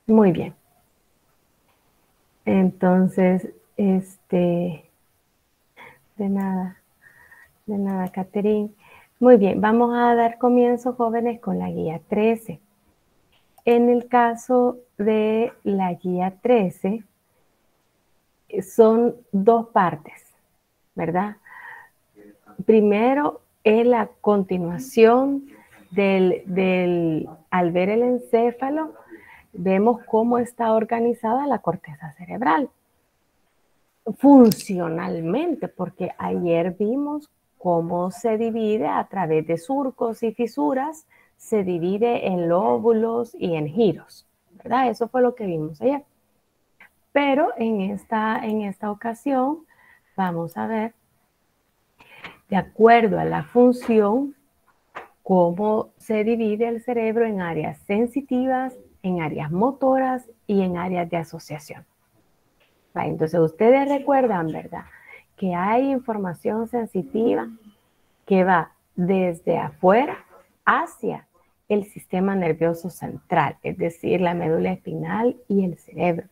Muy bien. Entonces, de nada, Catherine. Muy bien, vamos a dar comienzo, jóvenes, con la guía 13. En el caso de la guía 13, son dos partes, ¿verdad? Primero es la continuación al ver el encéfalo, vemos cómo está organizada la corteza cerebral funcionalmente, porque ayer vimos cómo se divide a través de surcos y fisuras, se divide en lóbulos y en giros, ¿verdad? Eso fue lo que vimos ayer. Pero en esta ocasión vamos a ver, de acuerdo a la función, cómo se divide el cerebro en áreas sensitivas, en áreas motoras y en áreas de asociación. Entonces ustedes recuerdan, ¿verdad?, que hay información sensitiva que va desde afuera hacia el sistema nervioso central, es decir, la médula espinal y el cerebro.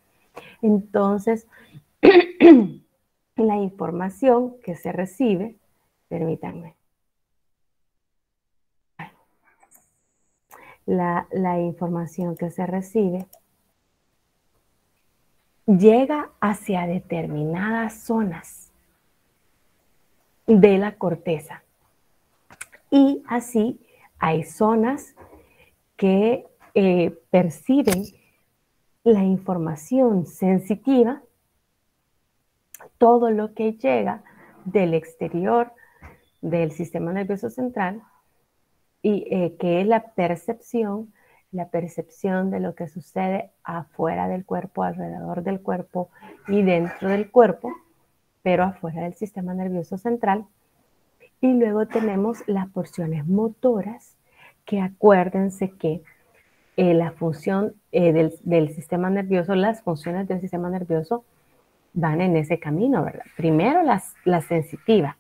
Entonces, la información que se recibe, permítanme, la información que se recibe llega hacia determinadas zonas de la corteza. Y así hay zonas que perciben la información sensitiva, todo lo que llega del exterior del sistema nervioso central, y que es la percepción de lo que sucede afuera del cuerpo, alrededor del cuerpo y dentro del cuerpo, pero afuera del sistema nervioso central. Y luego tenemos las porciones motoras, que acuérdense que la función del sistema nervioso, las funciones del sistema nervioso van en ese camino, ¿verdad? Primero la sensitiva,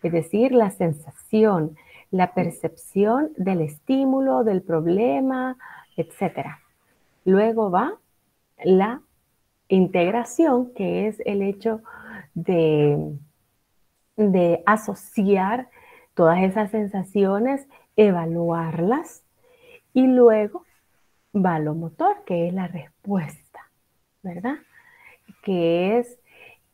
es decir, la sensación, la percepción del estímulo, del problema, etc. Luego va la integración, que es el hecho de asociar todas esas sensaciones, evaluarlas, y luego va lo motor, que es la respuesta, ¿verdad? Que es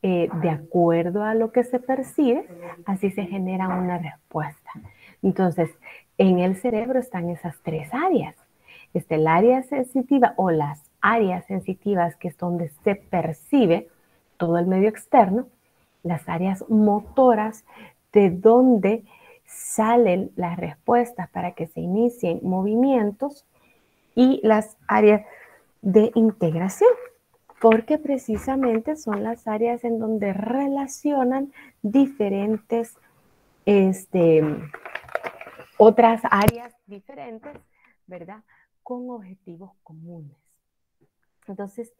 de acuerdo a lo que se percibe, así se genera una respuesta. Entonces, en el cerebro están esas tres áreas. Está el área sensitiva o las áreas sensitivas, que es donde se percibe todo el medio externo, las áreas motoras, de donde salen las respuestas para que se inicien movimientos, y las áreas de integración, porque precisamente son las áreas en donde relacionan diferentes, otras áreas diferentes, ¿verdad?, con objetivos comunes. Entonces,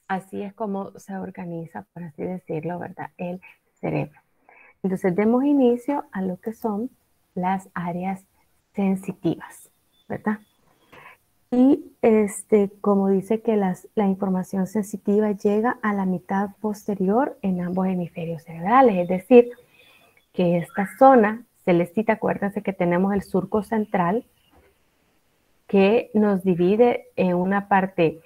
así es como se organiza, por así decirlo, ¿verdad?, el cerebro. Entonces, demos inicio a lo que son las áreas sensitivas, ¿verdad? Y como dice que la información sensitiva llega a la mitad posterior en ambos hemisferios cerebrales, es decir, que esta zona celestita, acuérdense que tenemos el surco central, que nos divide en una parte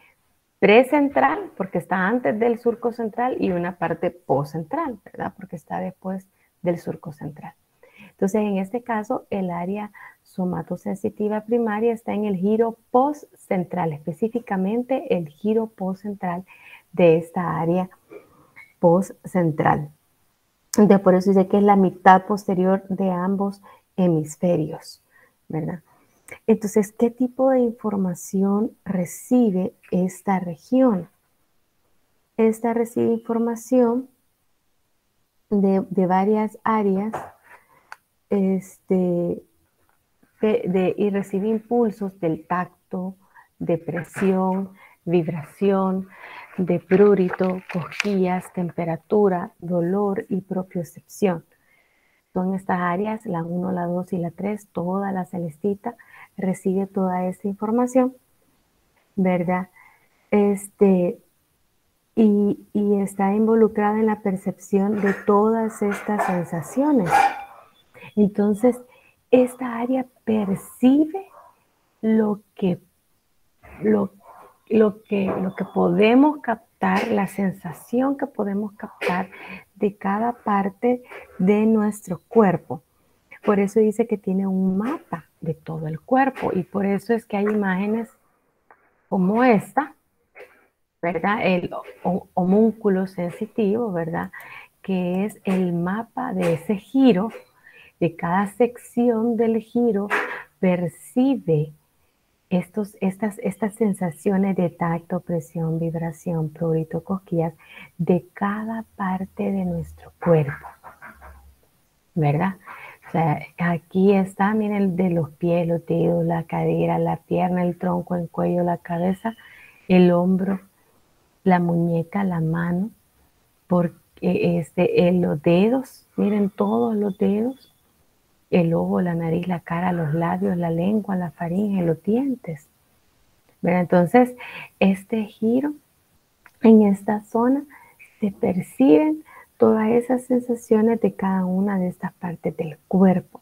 precentral, porque está antes del surco central, y una parte postcentral, ¿verdad?, porque está después del surco central. Entonces, en este caso, el área somatosensitiva primaria está en el giro postcentral, específicamente el giro postcentral de esta área postcentral. Entonces, por eso dice que es la mitad posterior de ambos hemisferios, ¿verdad? Entonces, ¿qué tipo de información recibe esta región? Esta recibe información de varias áreas, y recibe impulsos del tacto, de presión, vibración, de prurito, cosquillas, temperatura, dolor y propiocepción. son estas áreas, la 1, la 2 y la 3, toda la celestita recibe toda esta información, ¿verdad? Y está involucrada en la percepción de todas estas sensaciones. Entonces, esta área percibe lo que podemos captar, la sensación que podemos captar de cada parte de nuestro cuerpo. Por eso dice que tiene un mapa de todo el cuerpo y por eso es que hay imágenes como esta, ¿verdad? El homúnculo sensitivo, ¿verdad? Que es el mapa de ese giro, de cada sección del giro percibe estas sensaciones de tacto, presión, vibración, prurito, cosquillas de cada parte de nuestro cuerpo, ¿verdad? O sea, aquí está, miren, de los pies, los dedos, la cadera, la pierna, el tronco, el cuello, la cabeza, el hombro, la muñeca, la mano, porque los dedos, miren todos los dedos, el ojo, la nariz, la cara, los labios, la lengua, la faringe, los dientes. ¿Verdad? Entonces, este giro en esta zona se perciben todas esas sensaciones de cada una de estas partes del cuerpo.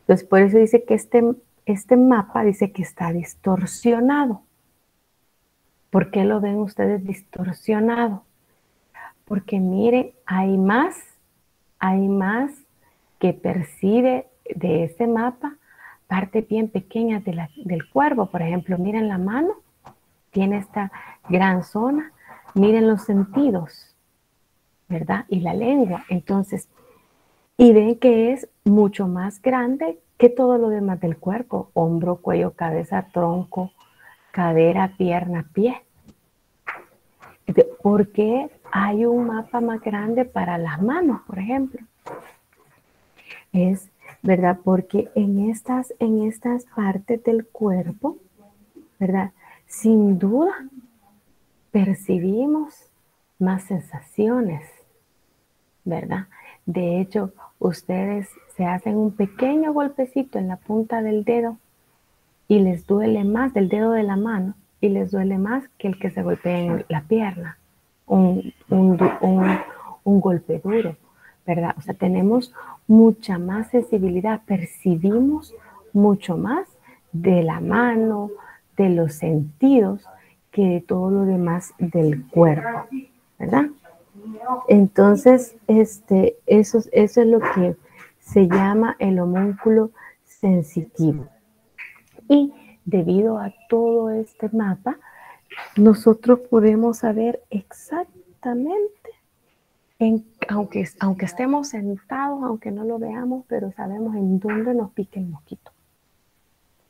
Entonces, por eso dice que este mapa dice que está distorsionado. ¿Por qué lo ven ustedes distorsionado? Porque miren, hay más que percibe de ese mapa partes bien pequeñas del cuerpo. Por ejemplo, miren la mano, tiene esta gran zona. Miren los sentidos, ¿verdad? Y la lengua. Entonces, y ven que es mucho más grande que todo lo demás del cuerpo. Hombro, cuello, cabeza, tronco, cadera, pierna, pie. ¿Por qué hay un mapa más grande para las manos, por ejemplo? Es, ¿verdad? Porque en estas partes del cuerpo, ¿verdad? Sin duda, percibimos más sensaciones, ¿verdad? De hecho, ustedes se hacen un pequeño golpecito en la punta del dedo y les duele más, del dedo de la mano, y les duele más que el que se golpea en la pierna. Un golpe duro, ¿verdad? O sea, tenemos mucha más sensibilidad, percibimos mucho más de la mano, de los sentidos, que de todo lo demás del cuerpo, ¿verdad? Entonces, eso es lo que se llama el homúnculo sensitivo. Y debido a todo este mapa, nosotros podemos saber exactamente, aunque estemos sentados, aunque no lo veamos, pero sabemos en dónde nos pica el mosquito.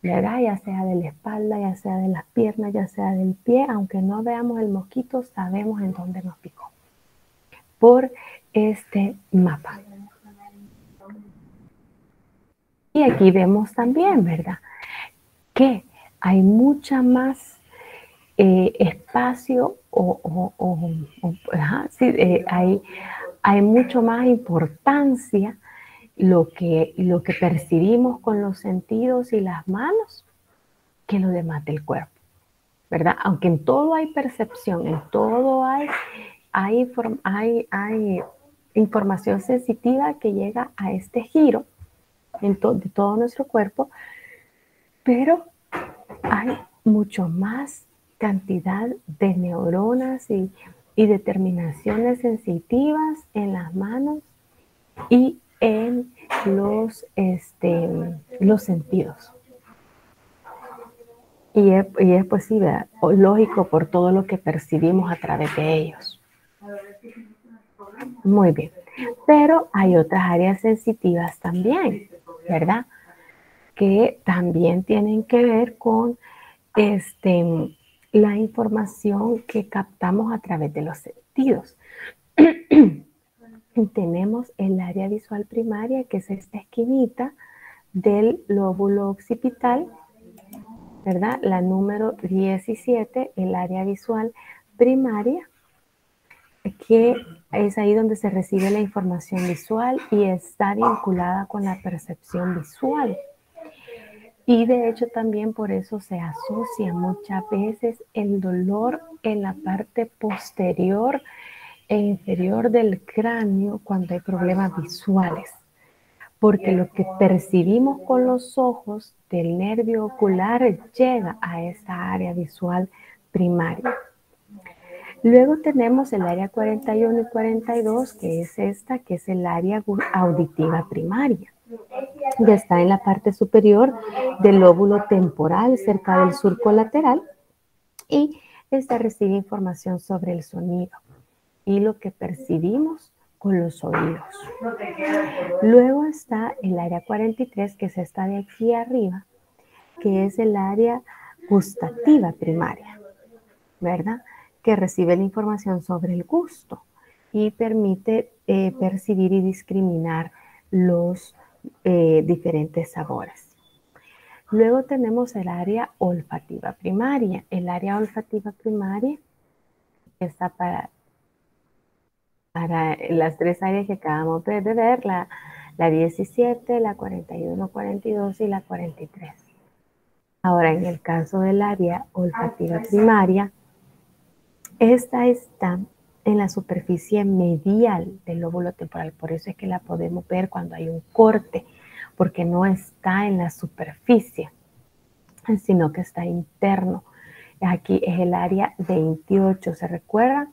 ¿Verdad? Ya sea de la espalda, ya sea de las piernas, ya sea del pie, aunque no veamos el mosquito, sabemos en dónde nos picó. Por este mapa. Y aquí vemos también, ¿verdad? Que hay mucha más espacio hay mucho más importancia lo que percibimos con los sentidos y las manos que lo demás del cuerpo, ¿verdad? Aunque en todo hay percepción, en todo hay información sensitiva que llega a este giro de todo nuestro cuerpo, pero hay mucho más cantidad de neuronas y determinaciones sensitivas en las manos y en los sentidos. Y es posible, lógico, por todo lo que percibimos a través de ellos. Muy bien. Pero hay otras áreas sensitivas también, ¿verdad? Que también tienen que ver con la información que captamos a través de los sentidos. Tenemos el área visual primaria, que es esta esquinita del lóbulo occipital, ¿verdad? La número 17, el área visual primaria, que es ahí donde se recibe la información visual y está vinculada con la percepción visual. Y de hecho también por eso se asocia muchas veces el dolor en la parte posterior e inferior del cráneo cuando hay problemas visuales. Porque lo que percibimos con los ojos del nervio ocular llega a esa área visual primaria. Luego tenemos el área 41 y 42, que es esta, que es el área auditiva primaria. Ya está en la parte superior del lóbulo temporal, cerca del surco lateral, y esta recibe información sobre el sonido y lo que percibimos con los oídos. Luego está el área 43, que es esta de aquí arriba, que es el área gustativa primaria, ¿verdad? Que recibe la información sobre el gusto y permite percibir y discriminar los diferentes sabores. Luego tenemos el área olfativa primaria. El área olfativa primaria está para las tres áreas que acabamos de ver, la 17, la 41, 42 y la 43. Ahora, en el caso del área olfativa primaria, esta está en la superficie medial del lóbulo temporal, por eso es que la podemos ver cuando hay un corte, porque no está en la superficie, sino que está interno. Aquí es el área 28, ¿se recuerdan?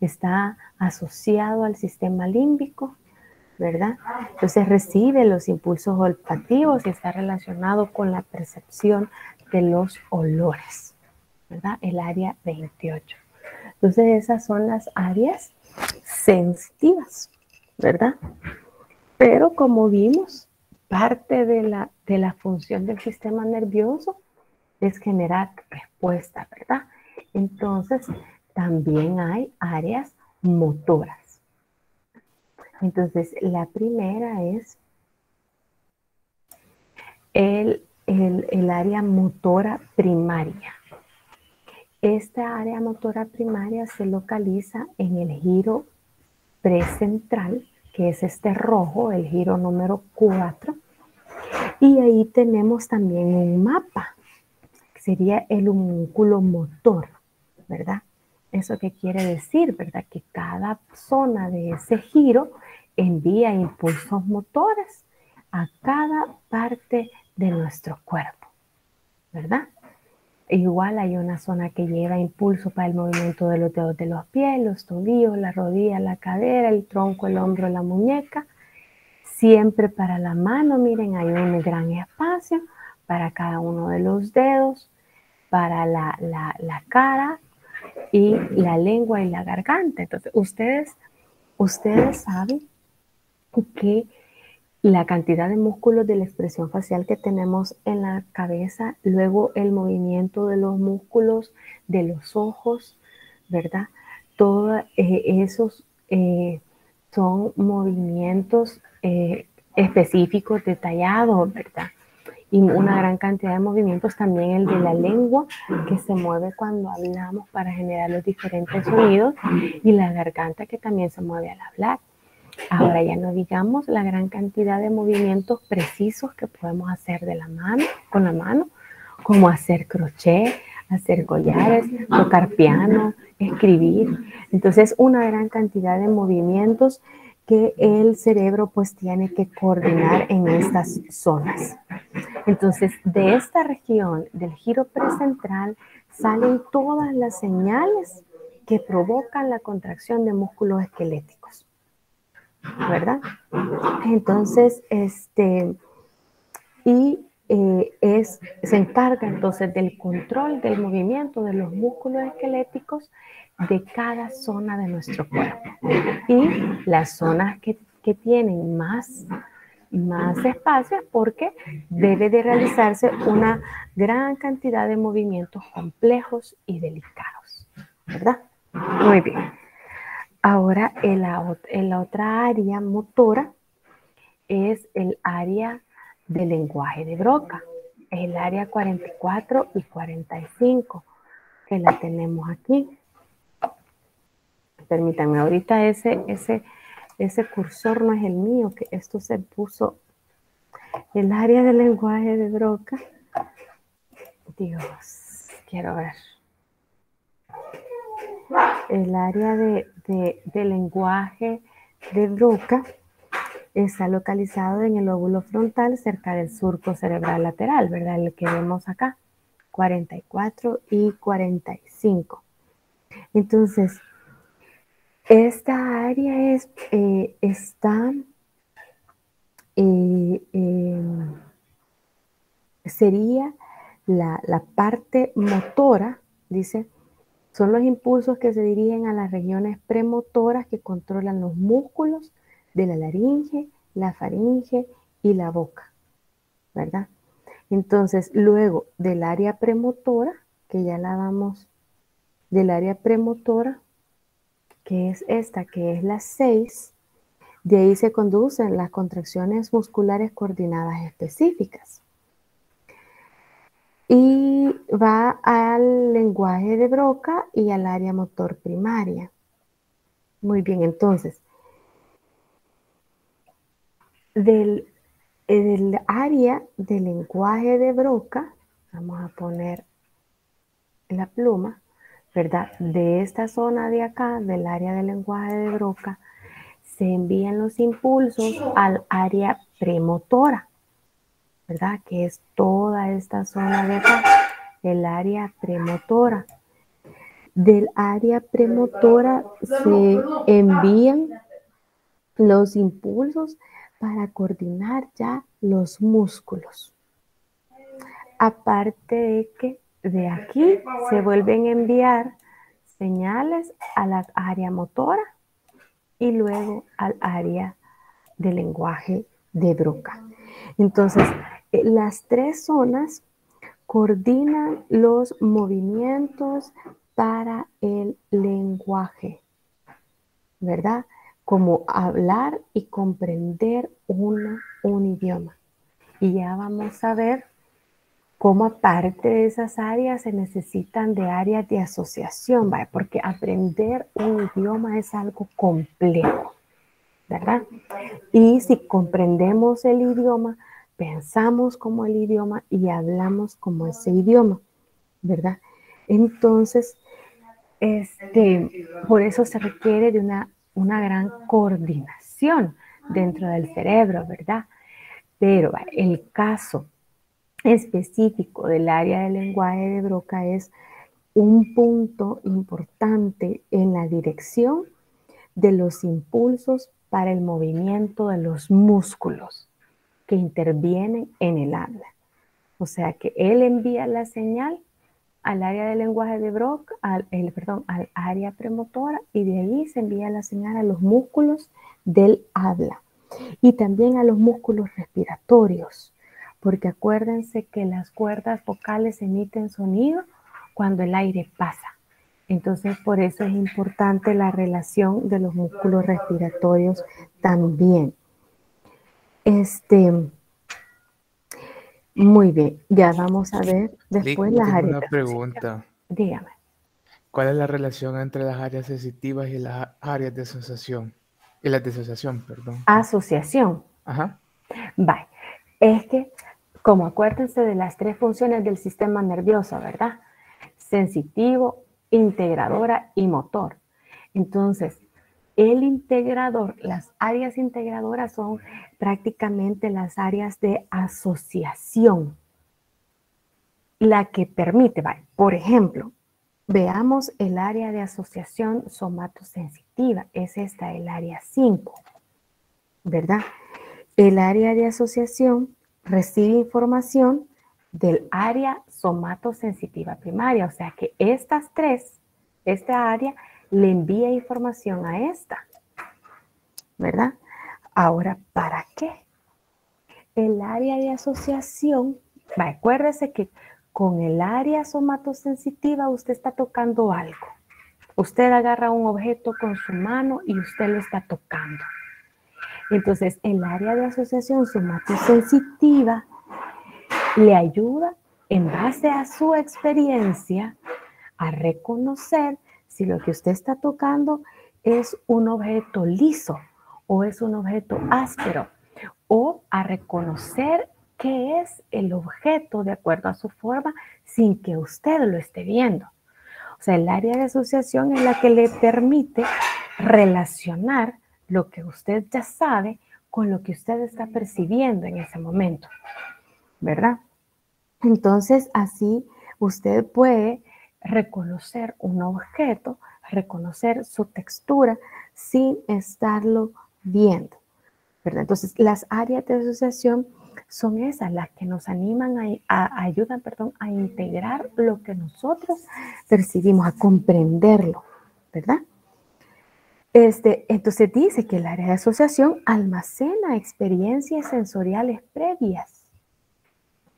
Está asociado al sistema límbico, ¿verdad? Entonces recibe los impulsos olfativos y está relacionado con la percepción de los olores, ¿verdad? El área 28. Entonces esas son las áreas sensitivas, ¿verdad? Pero como vimos, parte de la función del sistema nervioso es generar respuesta, ¿verdad? Entonces, también hay áreas motoras. Entonces, la primera es el área motora primaria. Esta área motora primaria se localiza en el giro precentral, que es este rojo, el giro número 4. Y ahí tenemos también un mapa, que sería el homúnculo motor, ¿verdad? ¿Eso qué quiere decir, verdad? Que cada zona de ese giro envía impulsos motores a cada parte de nuestro cuerpo, ¿verdad? Igual hay una zona que lleva impulso para el movimiento de los dedos de los pies, los tobillos, la rodilla, la cadera, el tronco, el hombro, la muñeca. Siempre para la mano, miren, hay un gran espacio para cada uno de los dedos, para la cara y la lengua y la garganta. Entonces, ustedes saben que la cantidad de músculos de la expresión facial que tenemos en la cabeza, luego el movimiento de los músculos de los ojos, ¿verdad? Todos esos son movimientos específicos, detallados, ¿verdad? Y una gran cantidad de movimientos, también el de la lengua, que se mueve cuando hablamos para generar los diferentes sonidos, y la garganta, que también se mueve al hablar. Ahora ya no digamos la gran cantidad de movimientos precisos que podemos hacer de la mano, con la mano, como hacer crochet, hacer collares, tocar piano, escribir. Entonces, una gran cantidad de movimientos que el cerebro pues tiene que coordinar en estas zonas. Entonces, de esta región del giro precentral salen todas las señales que provocan la contracción de músculos esqueléticos, ¿verdad? Entonces, se encarga entonces del control del movimiento de los músculos esqueléticos de cada zona de nuestro cuerpo. Y las zonas que tienen más espacio, porque debe de realizarse una gran cantidad de movimientos complejos y delicados, ¿verdad? Muy bien. Ahora, en la otra área motora es el área del lenguaje de Broca, el área 44 y 45, que la tenemos aquí. Permítanme, ahorita ese cursor no es el mío, que esto se puso el área del lenguaje de Broca. Dios, quiero ver. El área de lenguaje de Broca está localizado en el lóbulo frontal cerca del surco cerebral lateral, ¿verdad? El que vemos acá, 44 y 45. Entonces, esta área sería la parte motora, dice, son los impulsos que se dirigen a las regiones premotoras que controlan los músculos de la laringe, la faringe y la boca, ¿verdad? Entonces, luego del área premotora, que ya la vamos, del área premotora, que es esta, que es la 6, de ahí se conducen las contracciones musculares coordinadas específicas. Y va al lenguaje de Broca y al área motor primaria. Muy bien, entonces, del área del lenguaje de Broca, vamos a poner la pluma, ¿verdad? De esta zona de acá, del área del lenguaje de Broca, se envían los impulsos al área premotora, ¿verdad? Que es toda esta zona de acá, el área premotora. Del área premotora se envían los impulsos para coordinar ya los músculos. Aparte de que de aquí se vuelven a enviar señales a la área motora y luego al área del lenguaje de Broca. Entonces, las tres zonas coordinan los movimientos para el lenguaje, ¿verdad? Como hablar y comprender un idioma. Y ya vamos a ver cómo aparte de esas áreas se necesitan de áreas de asociación, ¿vale? Porque aprender un idioma es algo complejo, ¿verdad? Y si comprendemos el idioma, pensamos como el idioma y hablamos como ese idioma, ¿verdad? Entonces, por eso se requiere de una gran coordinación dentro del cerebro, ¿verdad? Pero el caso específico del área del lenguaje de Broca es un punto importante en la dirección de los impulsos para el movimiento de los músculos que intervienen en el habla. O sea que él envía la señal al área del lenguaje de Broca, al área premotora, y de ahí se envía la señal a los músculos del habla y también a los músculos respiratorios, porque acuérdense que las cuerdas vocales emiten sonido cuando el aire pasa. Entonces, por eso es importante la relación de los músculos respiratorios también. Muy bien, ya vamos a ver después Lick, las tengo áreas una de asociación. pregunta. Dígame. ¿Cuál es la relación entre las áreas sensitivas y las áreas de asociación? Y las de asociación, perdón. Asociación. Ajá. Bye. Es que, como acuérdense de las tres funciones del sistema nervioso, ¿verdad? Sensitivo, integradora y motor. Entonces, el integrador, las áreas integradoras son prácticamente las áreas de asociación, la que permite, por ejemplo, veamos el área de asociación somatosensitiva, es esta, el área 5, ¿verdad? El área de asociación recibe información del área somatosensitiva primaria, o sea que estas tres, esta área le envía información a esta, ¿verdad? Ahora, ¿para qué? El área de asociación, acuérdese que con el área somatosensitiva usted está tocando algo. Usted agarra un objeto con su mano y usted lo está tocando. Entonces, el área de asociación somatosensitiva le ayuda en base a su experiencia a reconocer si lo que usted está tocando es un objeto liso o es un objeto áspero, o a reconocer qué es el objeto de acuerdo a su forma sin que usted lo esté viendo. O sea, el área de asociación es la que le permite relacionar lo que usted ya sabe con lo que usted está percibiendo en ese momento, ¿verdad? Entonces, así usted puede reconocer un objeto, reconocer su textura sin estarlo viendo, ¿verdad? Entonces, las áreas de asociación son esas las que nos animan ayudan, a integrar lo que nosotros percibimos, a comprenderlo, ¿verdad? Entonces dice que el área de asociación almacena experiencias sensoriales previas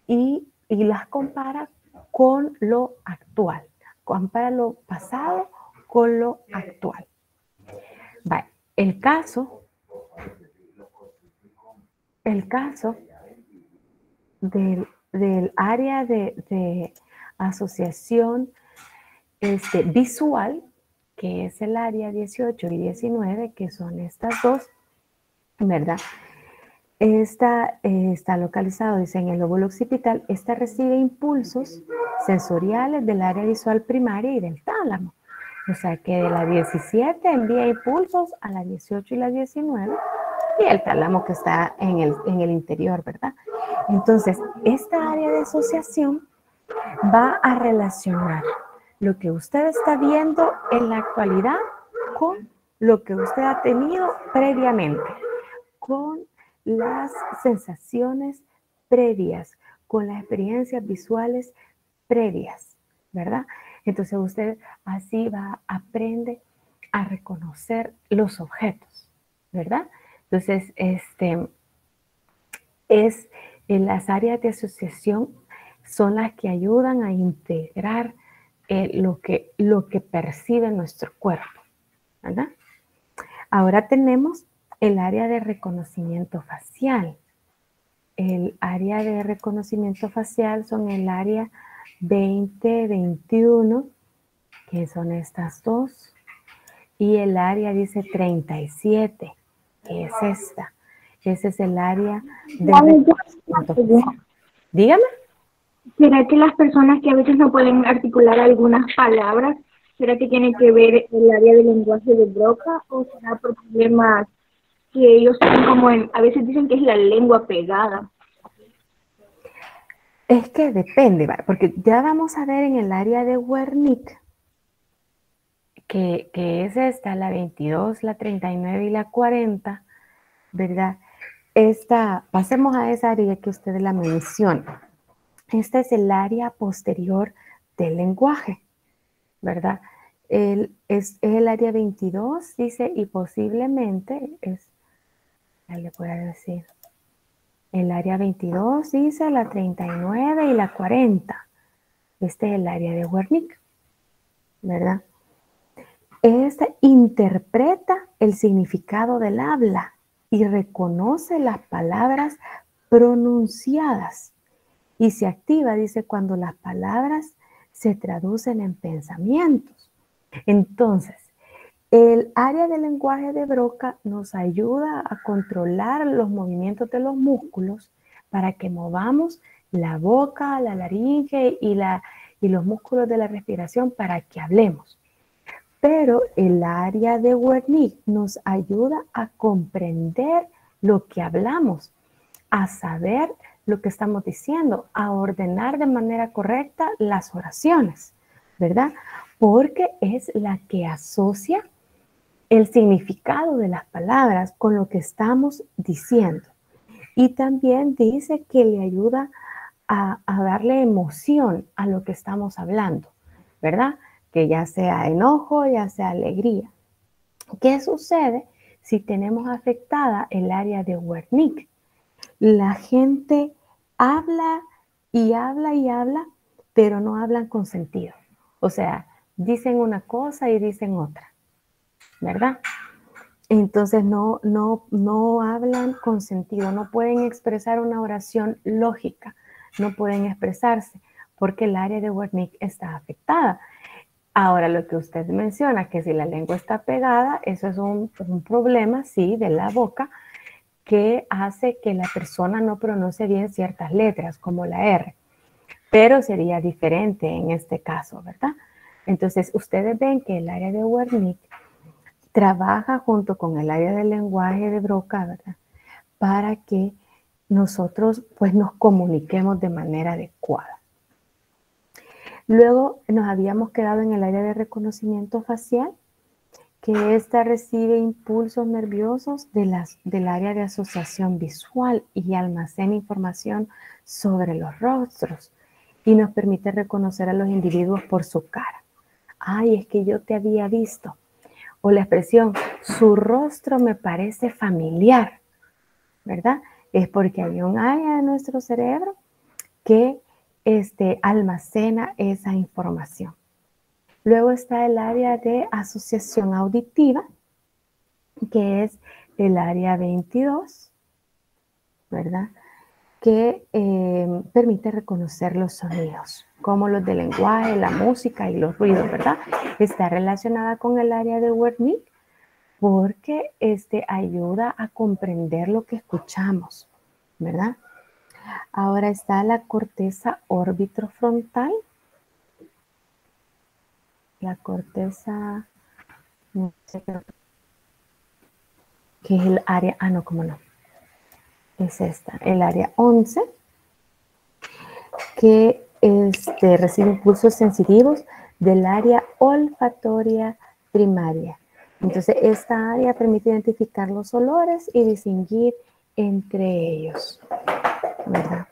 y las compara con lo actual, compara lo pasado con lo actual. Vale. El caso del área de asociación visual, que es el área 18 y 19, que son estas dos, ¿verdad? Esta está localizado, dice, en el lóbulo occipital. Esta recibe impulsos sensoriales del área visual primaria y del tálamo. O sea que de la 17 envía impulsos a la 18 y la 19 y el tálamo que está en el interior, ¿verdad? Entonces, esta área de asociación va a relacionar lo que usted está viendo en la actualidad con lo que usted ha tenido previamente, con las sensaciones previas, con las experiencias visuales previas, ¿verdad? Entonces usted así aprende a reconocer los objetos, ¿verdad? Entonces, las áreas de asociación son las que ayudan a integrar lo que percibe nuestro cuerpo, ¿verdad? Ahora tenemos el área de reconocimiento facial. El área de reconocimiento facial son el área 20, 21, que son estas dos, y el área dice 37, que es esta. Ese es el área de reconocimiento facial. Dígame. ¿Será que las personas que a veces no pueden articular algunas palabras, será que tiene que ver el área del lenguaje de Broca o será por problemas que ellos tienen como a veces dicen que es la lengua pegada? Es que depende, porque ya vamos a ver en el área de Wernicke, que es esta, la 22, la 39 y la 40, ¿verdad? Pasemos a esa área que usted la menciona. Esta es el área posterior del lenguaje, ¿verdad? Es el área 22, dice, y posiblemente ya le voy a decir, el área 22 dice la 39 y la 40. Este es el área de Wernicke, ¿verdad? Esta interpreta el significado del habla y reconoce las palabras pronunciadas. Y se activa, dice, cuando las palabras se traducen en pensamientos. Entonces, el área del lenguaje de Broca nos ayuda a controlar los movimientos de los músculos para que movamos la boca, la laringe y los músculos de la respiración para que hablemos. Pero el área de Wernicke nos ayuda a comprender lo que hablamos, a saber lo que estamos diciendo, a ordenar de manera correcta las oraciones, ¿verdad? Porque es la que asocia el significado de las palabras con lo que estamos diciendo. Y también dice que le ayuda a darle emoción a lo que estamos hablando, ¿verdad? Que ya sea enojo, ya sea alegría. ¿Qué sucede si tenemos afectada el área de Wernicke? La gente habla y habla y habla, pero no hablan con sentido. O sea, dicen una cosa y dicen otra, ¿verdad? Entonces no hablan con sentido, no pueden expresar una oración lógica, no pueden expresarse porque el área de Wernicke está afectada. Ahora, lo que usted menciona, que si la lengua está pegada, eso es un problema, sí, de la boca, que hace que la persona no pronuncie bien ciertas letras, como la R. Pero sería diferente en este caso, ¿verdad? Entonces, ustedes ven que el área de Wernicke trabaja junto con el área del lenguaje de Broca, ¿verdad? Para que nosotros pues nos comuniquemos de manera adecuada. Luego nos habíamos quedado en el área de reconocimiento facial, que ésta recibe impulsos nerviosos del área de asociación visual y almacena información sobre los rostros y nos permite reconocer a los individuos por su cara. Ay, es que yo te había visto. O la expresión, su rostro me parece familiar, ¿verdad? Es porque hay un área de nuestro cerebro que almacena esa información. Luego está el área de asociación auditiva, que es el área 22, ¿verdad? Que permite reconocer los sonidos, como los del lenguaje, la música y los ruidos, ¿verdad? Está relacionada con el área de Wernicke porque ayuda a comprender lo que escuchamos, ¿verdad? Ahora está la corteza órbitofrontal. La corteza, no sé, que es el área, no, cómo no, es esta, el área 11, que recibe impulsos sensitivos del área olfatoria primaria. Entonces, esta área permite identificar los olores y distinguir entre ellos, ¿verdad?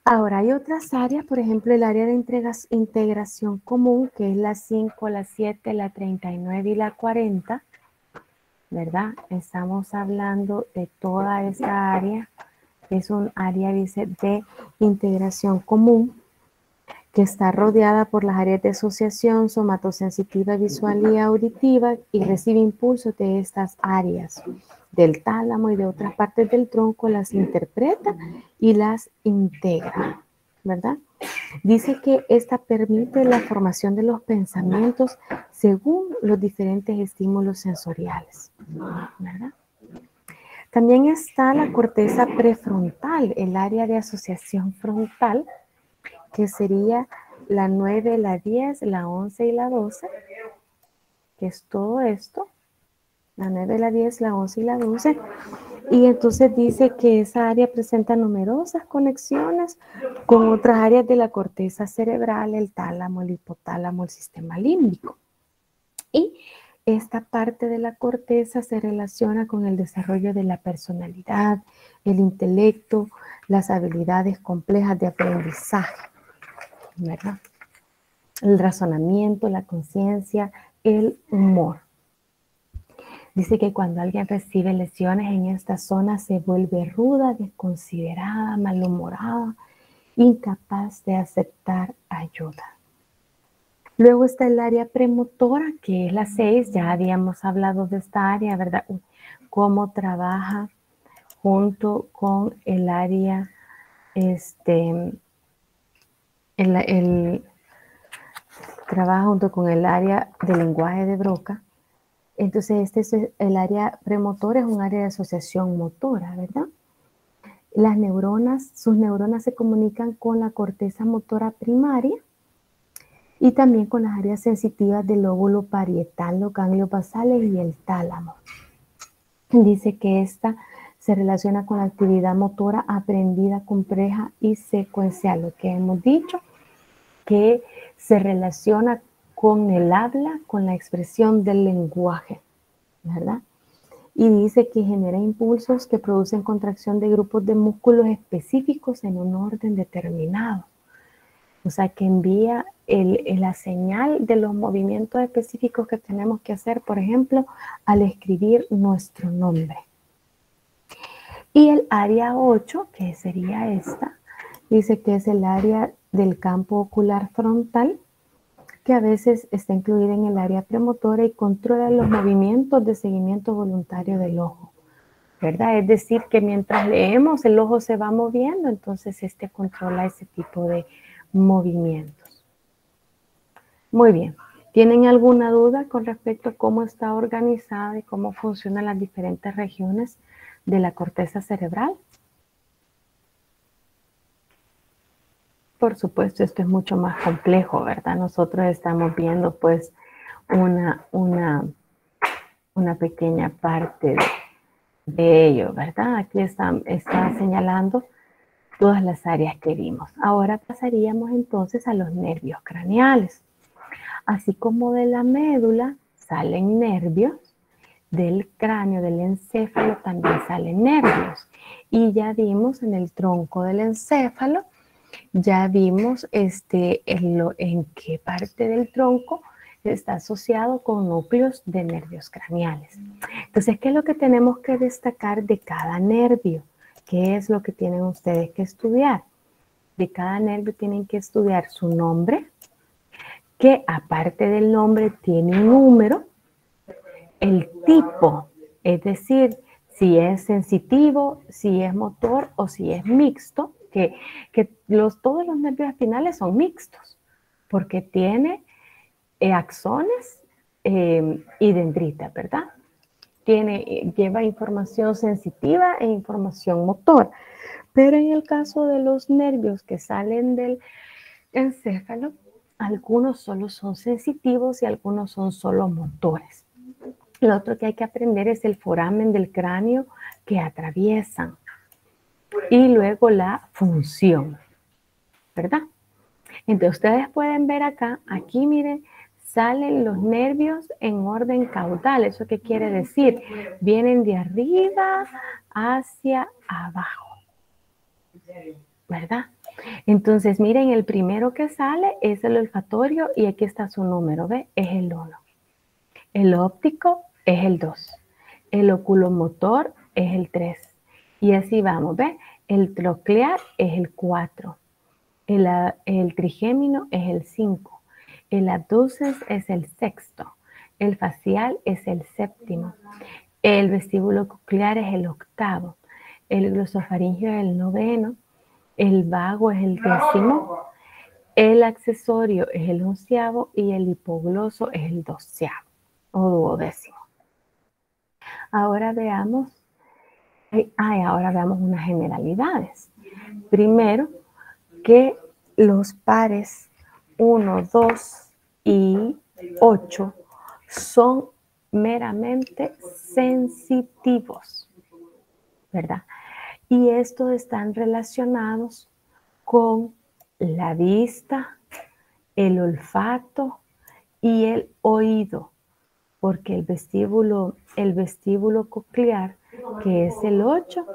Ahora, hay otras áreas, por ejemplo, el área de integración común, que es la 5, la 7, la 39 y la 40, ¿verdad? Estamos hablando de toda esta área. Es un área, dice, de integración común, que está rodeada por las áreas de asociación somatosensitiva, visual y auditiva y recibe impulsos de estas áreas del tálamo y de otras partes del tronco, las interpreta y las integra, ¿verdad? Dice que esta permite la formación de los pensamientos según los diferentes estímulos sensoriales, ¿verdad? También está la corteza prefrontal, el área de asociación frontal, que sería la 9, la 10, la 11 y la 12, que es todo esto, la 9, la 10, la 11 y la 12, y entonces dice que esa área presenta numerosas conexiones con otras áreas de la corteza cerebral, el tálamo, el hipotálamo, el sistema límbico. Y esta parte de la corteza se relaciona con el desarrollo de la personalidad, el intelecto, las habilidades complejas de aprendizaje, ¿verdad? El razonamiento, la conciencia, el humor. Dice que cuando alguien recibe lesiones en esta zona se vuelve ruda, desconsiderada, malhumorada, incapaz de aceptar ayuda. Luego está el área premotora, que es la 6, ya habíamos hablado de esta área, ¿verdad? Cómo trabaja junto con el área, trabaja junto con el área del lenguaje de Broca. Entonces, este es el área premotora, es un área de asociación motora, ¿verdad? Las neuronas, sus neuronas se comunican con la corteza motora primaria y también con las áreas sensitivas del lóbulo parietal, los ganglios basales y el tálamo. Dice que esta se relaciona con la actividad motora aprendida, compleja y secuencial, lo que hemos dicho, que se relaciona con el habla, con la expresión del lenguaje, ¿verdad? Y dice que genera impulsos que producen contracción de grupos de músculos específicos en un orden determinado. O sea, que envía la señal de los movimientos específicos que tenemos que hacer, por ejemplo, al escribir nuestro nombre. Y el área 8, que sería esta, dice que es el área del campo ocular frontal, que a veces está incluida en el área premotora y controla los movimientos de seguimiento voluntario del ojo, ¿verdad? Es decir, que mientras leemos el ojo se va moviendo, entonces controla ese tipo de movimientos. Muy bien. ¿Tienen alguna duda con respecto a cómo está organizada y cómo funcionan las diferentes regiones de la corteza cerebral? Por supuesto, esto es mucho más complejo, ¿verdad? Nosotros estamos viendo pues una pequeña parte de ello, ¿verdad? Aquí está señalando todas las áreas que vimos. Ahora pasaríamos entonces a los nervios craneales. Así como de la médula salen nervios, del cráneo, del encéfalo también salen nervios. Y ya vimos en el tronco del encéfalo, ya vimos en qué parte del tronco está asociado con núcleos de nervios craneales. Entonces, ¿qué es lo que tenemos que destacar de cada nervio? ¿Qué es lo que tienen ustedes que estudiar? De cada nervio tienen que estudiar su nombre, que aparte del nombre tiene un número, el tipo, es decir, si es sensitivo, si es motor o si es mixto, que todos los nervios espinales son mixtos, porque tiene axones y dendritas, ¿verdad? Lleva información sensitiva e información motor. Pero en el caso de los nervios que salen del encéfalo, algunos solo son sensitivos y algunos son solo motores. Lo otro que hay que aprender es el foramen del cráneo que atraviesan y luego la función, ¿verdad? Entonces ustedes pueden ver acá, aquí miren, salen los nervios en orden caudal. ¿Eso qué quiere decir? Vienen de arriba hacia abajo, ¿verdad? Entonces miren, el primero que sale es el olfatorio y aquí está su número, ¿ve? Es el 1. El óptico es el 2. El oculomotor es el 3. Y así vamos, ¿ve? El troclear es el 4. El trigémino es el 5. El abducens es el 6. El facial es el 7. El vestíbulo coclear es el 8. El glosofaringeo es el 9. El vago es el 10. El accesorio es el 11 y el hipogloso es el 12 o 12. Ahora veamos unas generalidades. Primero, que los pares 1, 2 y 8 son meramente sensitivos, ¿verdad? Y estos están relacionados con la vista, el olfato y el oído, porque el vestíbulo coclear, que es el 8,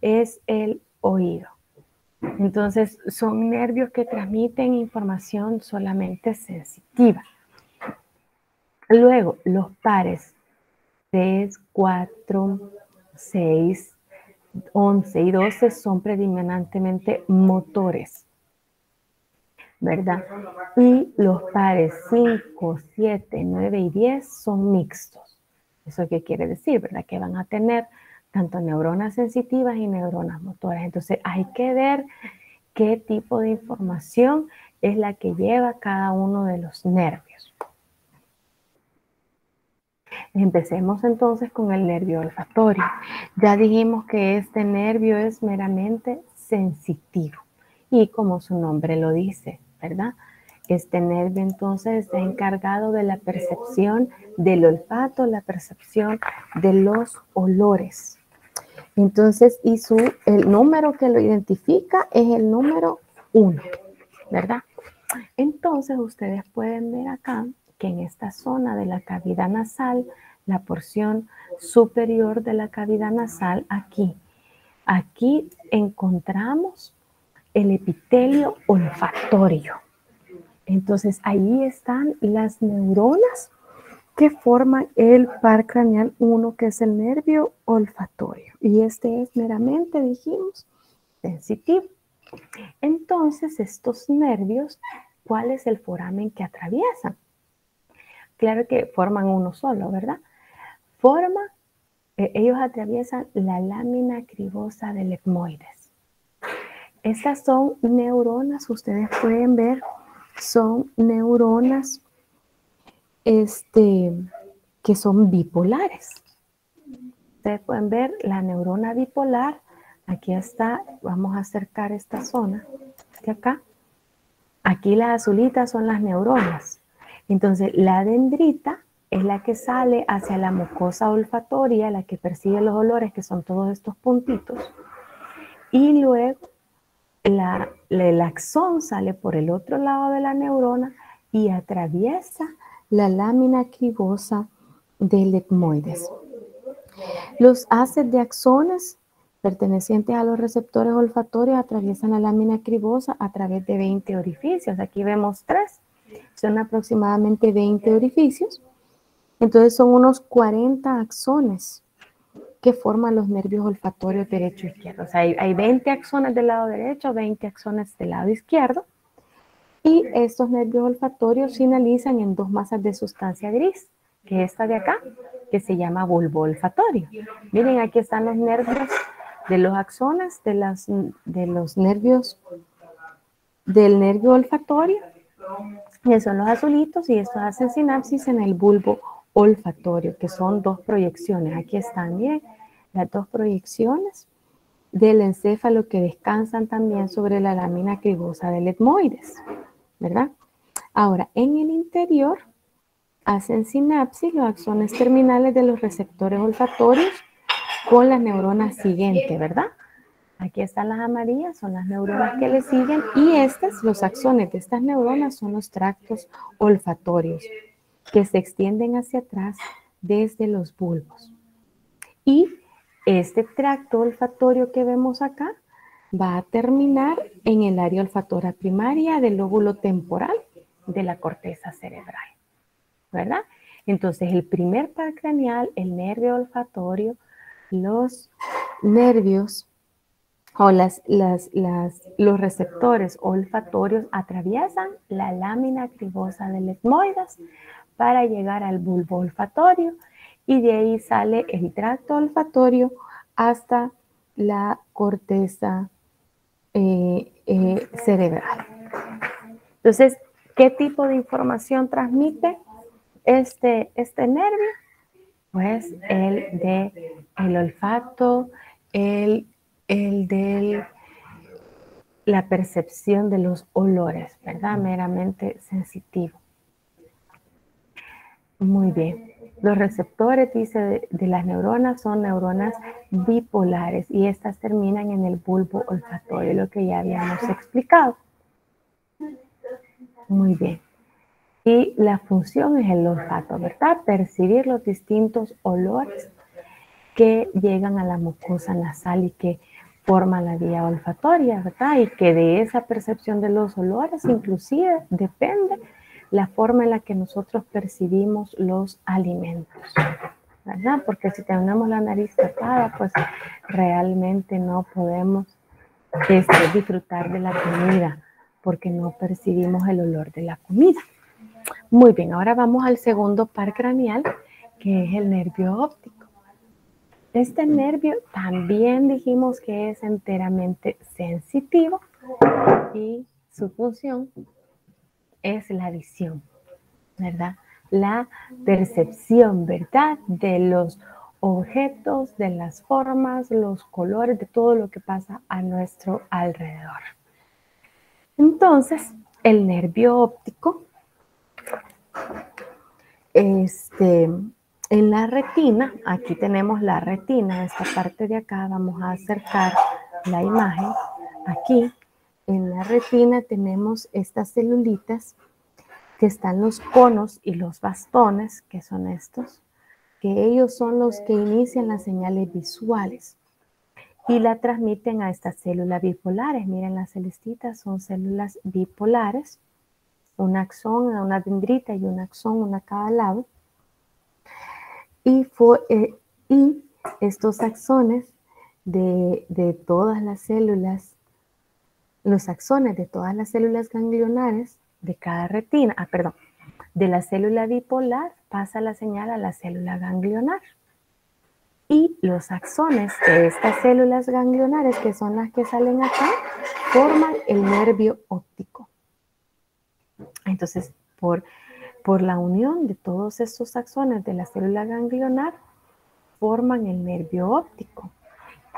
es el oído. Entonces, son nervios que transmiten información solamente sensitiva. Luego, los pares 3, 4, 6, 11 y 12 son predominantemente motores, ¿verdad? Y los pares 5, 7, 9 y 10 son mixtos. ¿Eso qué quiere decir, verdad? Que van a tener tanto neuronas sensitivas y neuronas motoras. Entonces, hay que ver qué tipo de información es la que lleva cada uno de los nervios. Empecemos entonces con el nervio olfatorio. Ya dijimos que este nervio es meramente sensitivo y como su nombre lo dice, ¿verdad? Este nervio entonces está encargado de la percepción del olfato, la percepción de los olores. Entonces, el número que lo identifica es el número 1, ¿verdad? Entonces, ustedes pueden ver acá que en esta zona de la cavidad nasal, la porción superior de la cavidad nasal, aquí encontramos el epitelio olfatorio. Entonces, ahí están las neuronas que forman el par craneal 1, que es el nervio olfatorio. Y este es meramente, dijimos, sensitivo. Entonces, estos nervios, ¿cuál es el foramen que atraviesan? Claro que forman uno solo, ¿verdad? Ellos atraviesan la lámina cribosa del etmoides. Estas son neuronas, ustedes pueden ver, son neuronas que son bipolares. Ustedes pueden ver la neurona bipolar. Aquí está, vamos a acercar esta zona de acá. Aquí las azulitas son las neuronas. Entonces, la dendrita es la que sale hacia la mucosa olfatoria, la que percibe los olores, que son todos estos puntitos. Y luego el axón sale por el otro lado de la neurona y atraviesa la lámina cribosa del etmoides. Los haces de axones pertenecientes a los receptores olfatorios atraviesan la lámina cribosa a través de 20 orificios. Aquí vemos 3. Son aproximadamente 20 orificios. Entonces son unos 40 axones que forman los nervios olfatorios derecho e izquierdo. O sea, hay 20 axones del lado derecho, 20 axones del lado izquierdo. Y estos nervios olfatorios finalizan en 2 masas de sustancia gris, que es esta de acá, que se llama bulbo olfatorio. Miren, aquí están los nervios de los axones, de los nervios del nervio olfatorio, que son los azulitos, y estos hacen sinapsis en el bulbo olfatorio, que son 2 proyecciones. Aquí están, bien, las 2 proyecciones del encéfalo que descansan también sobre la lámina cribosa del etmoides, ¿verdad? Ahora, en el interior hacen sinapsis los axones terminales de los receptores olfatorios con las neuronas siguientes, ¿verdad? Aquí están las amarillas, son las neuronas que le siguen, y los axones de estas neuronas son los tractos olfatorios que se extienden hacia atrás desde los bulbos. Y este tracto olfatorio que vemos acá va a terminar en el área olfatora primaria del lóbulo temporal de la corteza cerebral, ¿verdad? Entonces, el primer par craneal, el nervio olfatorio, los nervios o los receptores olfatorios atraviesan la lámina cribosa del etmoides para llegar al bulbo olfatorio, y de ahí sale el tracto olfatorio hasta la corteza cerebral. Entonces, ¿qué tipo de información transmite este nervio? Pues el olfato, el de la percepción de los olores, ¿verdad? Meramente sensitivo. Muy bien. Los receptores, dice, de las neuronas son neuronas bipolares, y estas terminan en el bulbo olfatorio, lo que ya habíamos explicado. Muy bien. Y la función es el olfato, ¿verdad? Percibir los distintos olores que llegan a la mucosa nasal y que forman la vía olfatoria, ¿verdad? Y que de esa percepción de los olores inclusive depende la forma en la que nosotros percibimos los alimentos, ¿verdad? Porque si tenemos la nariz tapada, pues realmente no podemos disfrutar de la comida, porque no percibimos el olor de la comida. Muy bien, ahora vamos al segundo par craneal, que es el nervio óptico. Este nervio también dijimos que es enteramente sensitivo, y su función es la visión, ¿verdad? La percepción, ¿verdad? De los objetos, de las formas, los colores, de todo lo que pasa a nuestro alrededor. Entonces, el nervio óptico, en la retina, aquí tenemos la retina, esta parte de acá, vamos a acercar la imagen. Aquí, en la retina, tenemos estas celulitas, que están los conos y los bastones, que son estos, que ellos son los que inician las señales visuales y la transmiten a estas células bipolares. Miren, las celestitas son células bipolares, un axón, una dendrita y un axón, una a cada lado. Y estos axones de todas las células, los axones de todas las células ganglionares de cada retina, de la célula bipolar pasa la señal a la célula ganglionar. Y los axones de estas células ganglionares, que son las que salen acá, forman el nervio óptico. Entonces, por por la unión de todos estos axones de la célula ganglionar, forman el nervio óptico,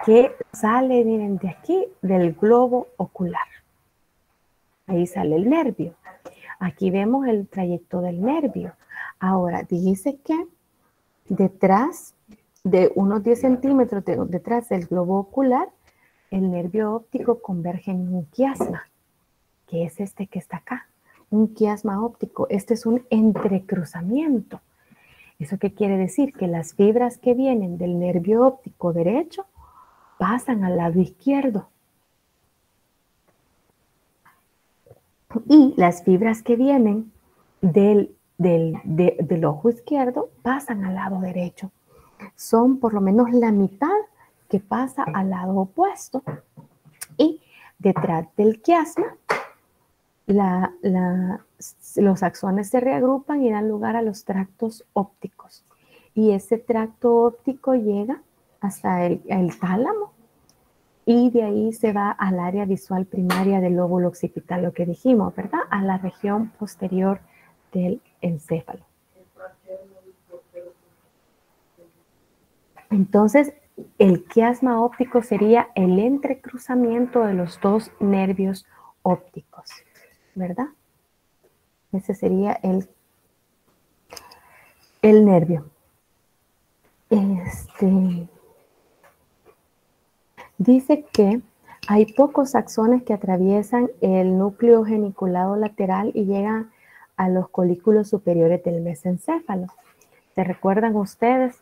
que sale, miren, de aquí, del globo ocular. Ahí sale el nervio. Aquí vemos el trayecto del nervio. Ahora, dice que detrás de unos 10 centímetros detrás del globo ocular, el nervio óptico converge en un quiasma, que es este que está acá, un quiasma óptico. Este es un entrecruzamiento. ¿Eso qué quiere decir? Que las fibras que vienen del nervio óptico derecho pasan al lado izquierdo. Y las fibras que vienen del ojo izquierdo pasan al lado derecho. Son por lo menos la mitad que pasa al lado opuesto. Y detrás del quiasma, los axones se reagrupan y dan lugar a los tractos ópticos. Y ese tracto óptico llega hasta el tálamo y de ahí se va al área visual primaria del lóbulo occipital, lo que dijimos, ¿verdad? A la región posterior del encéfalo. Entonces, el quiasma óptico sería el entrecruzamiento de los dos nervios ópticos, ¿verdad? Ese sería el nervio. Dice que hay pocos axones que atraviesan el núcleo geniculado lateral y llegan a los colículos superiores del mesencéfalo. ¿Se recuerdan ustedes?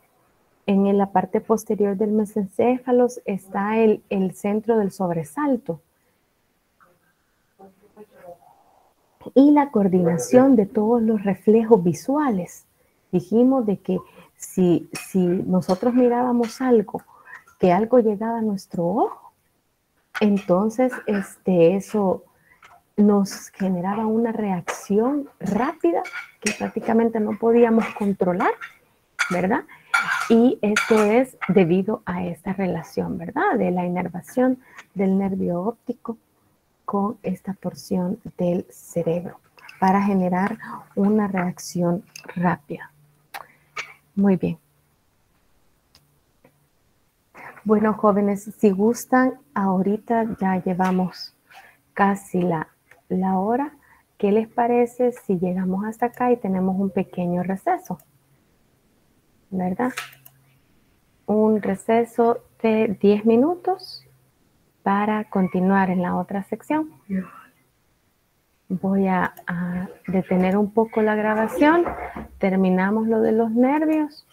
En la parte posterior del mesencéfalo está el centro del sobresalto. Y la coordinación de todos los reflejos visuales. Dijimos de que si nosotros mirábamos algo, que algo llegaba a nuestro ojo, entonces eso nos generaba una reacción rápida que prácticamente no podíamos controlar, ¿verdad? Y esto es debido a esta relación, ¿verdad? De la inervación del nervio óptico con esta porción del cerebro para generar una reacción rápida. Muy bien. Bueno, jóvenes, si gustan, ahorita ya llevamos casi la hora. ¿Qué les parece si llegamos hasta acá y tenemos un pequeño receso? ¿Verdad? Un receso de 10 minutos para continuar en la otra sección. Voy a detener un poco la grabación. Terminamos lo de los nervios